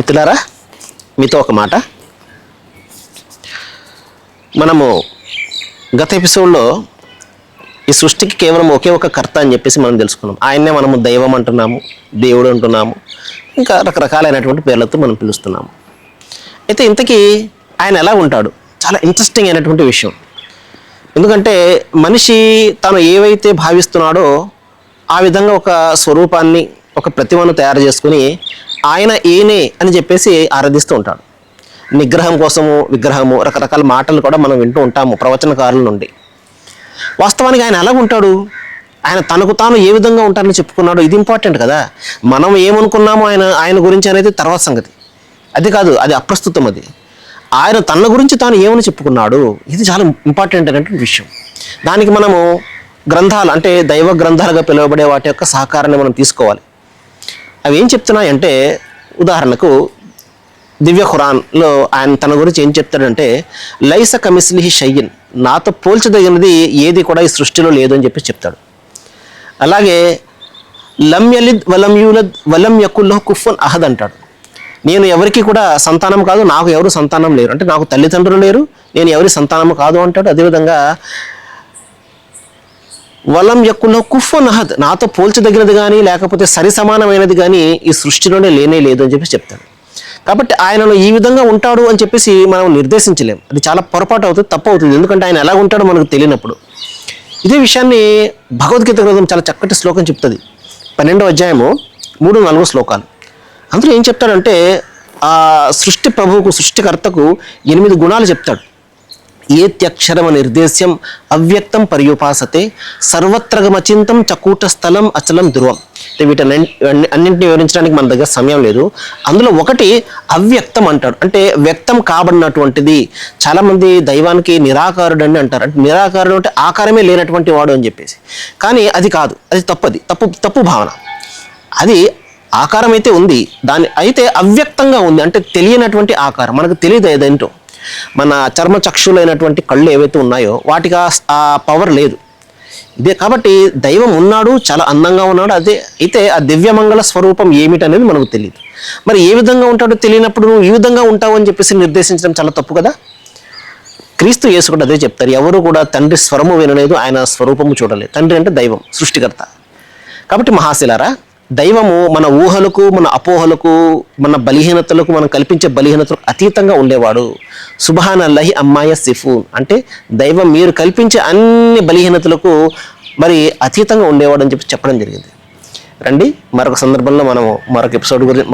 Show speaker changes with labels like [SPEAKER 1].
[SPEAKER 1] మిత్రులారా, మీతో ఒక మాట. మనము గత ఎపిసోడ్లో ఈ సృష్టికి కేవలం ఒకే ఒక కర్త అని చెప్పేసి మనం తెలుసుకున్నాం. ఆయన్నే మనము దైవం అంటున్నాము, దేవుడు అంటున్నాము, ఇంకా రకరకాలైనటువంటి పేర్లతో మనం పిలుస్తున్నాము. అయితే ఇంతకీ ఆయన ఎలా ఉంటాడు? చాలా ఇంట్రెస్టింగ్ అయినటువంటి విషయం. ఎందుకంటే మనిషి తాను ఏవైతే భావిస్తున్నాడో ఆ విధంగా ఒక స్వరూపాన్ని, ఒక ప్రతిమను తయారు చేసుకుని ఆయన ఈయనే అని చెప్పేసి ఆరాధిస్తూ ఉంటాడు. నిగ్రహం కోసము విగ్రహము, రకరకాల మాటలు కూడా మనం వింటూ ఉంటాము ప్రవచనకారుల నుండి. వాస్తవానికి ఆయన ఎలా ఉంటాడు? ఆయన తనకు తాను ఏ విధంగా ఉంటారని చెప్పుకున్నాడు. ఇది ఇంపార్టెంట్ కదా. మనం ఏమనుకున్నామో ఆయన గురించి అనేది తర్వాత సంగతి. అది కాదు, అది అప్రస్తుతం. అది ఆయన తన గురించి తాను ఏమని చెప్పుకున్నాడు, ఇది చాలా ఇంపార్టెంట్ అయినటువంటి విషయం. దానికి మనము గ్రంథాలు, అంటే దైవ గ్రంథాలుగా పిలువబడే వాటి యొక్క సహకారాన్ని మనం తీసుకోవాలి. అవి ఏం చెప్తున్నాయంటే, ఉదాహరణకు దివ్య ఖురాన్లో ఆయన తన గురించి ఏం చెప్తాడంటే, లైస కమిస్లిహి షయ్యిన్, నాతో పోల్చదగినది ఏది కూడా ఈ సృష్టిలో లేదు అని చెప్పి చెప్తాడు. అలాగే లం యలిద్ వలం యూలద్ వలం యకుల్లహు కుఫువన్ అహద్ అంటాడు. నేను ఎవరికి కూడా సంతానం కాదు, నాకు ఎవరు సంతానం లేరు, అంటే నాకు తల్లిదండ్రులు లేరు, నేను ఎవరి సంతానం కాదు అంటాడు. అదేవిధంగా వలం యకుల్లహు కుఫువన్ అహద్, నాతో పోల్చదగినది కానీ లేకపోతే సరి సమానమైనది కానీ ఈ సృష్టిలోనే లేనే లేదు అని చెప్పి చెప్తాడు. కాబట్టి ఆయనను ఈ విధంగా ఉంటాడు అని చెప్పేసి మనం నిర్దేశించలేం. అది చాలా పొరపాటు అవుతుంది, తప్పు అవుతుంది. ఎందుకంటే ఆయన ఎలా ఉంటాడో మనకు తెలియనప్పుడు. ఇదే విషయాన్ని భగవద్గీత గ్రంథం చాలా చక్కటి శ్లోకం చెప్తుంది. 12వ అధ్యాయము 3-4 శ్లోకాలు. అందులో ఏం చెప్తాడంటే, ఆ సృష్టి ప్రభువుకు, సృష్టికర్తకు 8 గుణాలు చెప్తాడు. ఏత్యక్షరమ నిర్దేశ్యం అవ్యక్తం పర్యుపాసతే సర్వత్రగమచింతం చకూటస్థలం అచలం ధ్రువం. వీటిని అన్నింటినీ వివరించడానికి మన దగ్గర సమయం లేదు. అందులో ఒకటి అవ్యక్తం అంటాడు, అంటే వ్యక్తం కాబడినటువంటిది. చాలామంది దైవానికి నిరాకారుడు అని అంటారు. అంటే నిరాకారుడు అంటే ఆకారమే లేనటువంటి వాడు అని చెప్పేసి. కానీ అది కాదు, అది తప్పు భావన. అది ఆకారం అయితే ఉంది, దాని అయితే అవ్యక్తంగా ఉంది, అంటే తెలియనటువంటి ఆకారం. మనకు తెలియదు ఏదేంటో. మన చర్మ చక్షులైనటువంటి కళ్ళు ఏవైతే ఉన్నాయో వాటికి ఆ పవర్ లేదు. ఇదే కాబట్టి దైవం ఉన్నాడు, చాలా అందంగా ఉన్నాడు. అదే అయితే ఆ దివ్యమంగళ స్వరూపం ఏమిటనేది మనకు తెలియదు. మరి ఏ విధంగా ఉంటాడో తెలియనప్పుడు నువ్వు ఈ విధంగా ఉంటావు అని చెప్పేసి నిర్దేశించడం చాలా తప్పు కదా. క్రీస్తు యేసు కూడా అదే చెప్తారు. ఎవరు కూడా తండ్రి స్వరము వినలేదు, ఆయన స్వరూపము చూడలేదు. తండ్రి అంటే దైవం, సృష్టికర్త. కాబట్టి మహాశిలారా, దైవము మన ఊహలకు, మన అపోహలకు, మన బలహీనతలకు, మనం కల్పించే బలహీనతలకు అతీతంగా ఉండేవాడు. సుబ్హానల్లాహి అమ్మా యసిఫూన్, అంటే దైవం మీరు కల్పించే అన్ని బలహీనతలకు మరి అతీతంగా ఉండేవాడు అని చెప్పి చెప్పడం జరిగింది. రండి, మరొక సందర్భంలో మనం మరొక ఎపిసోడ్ గురించి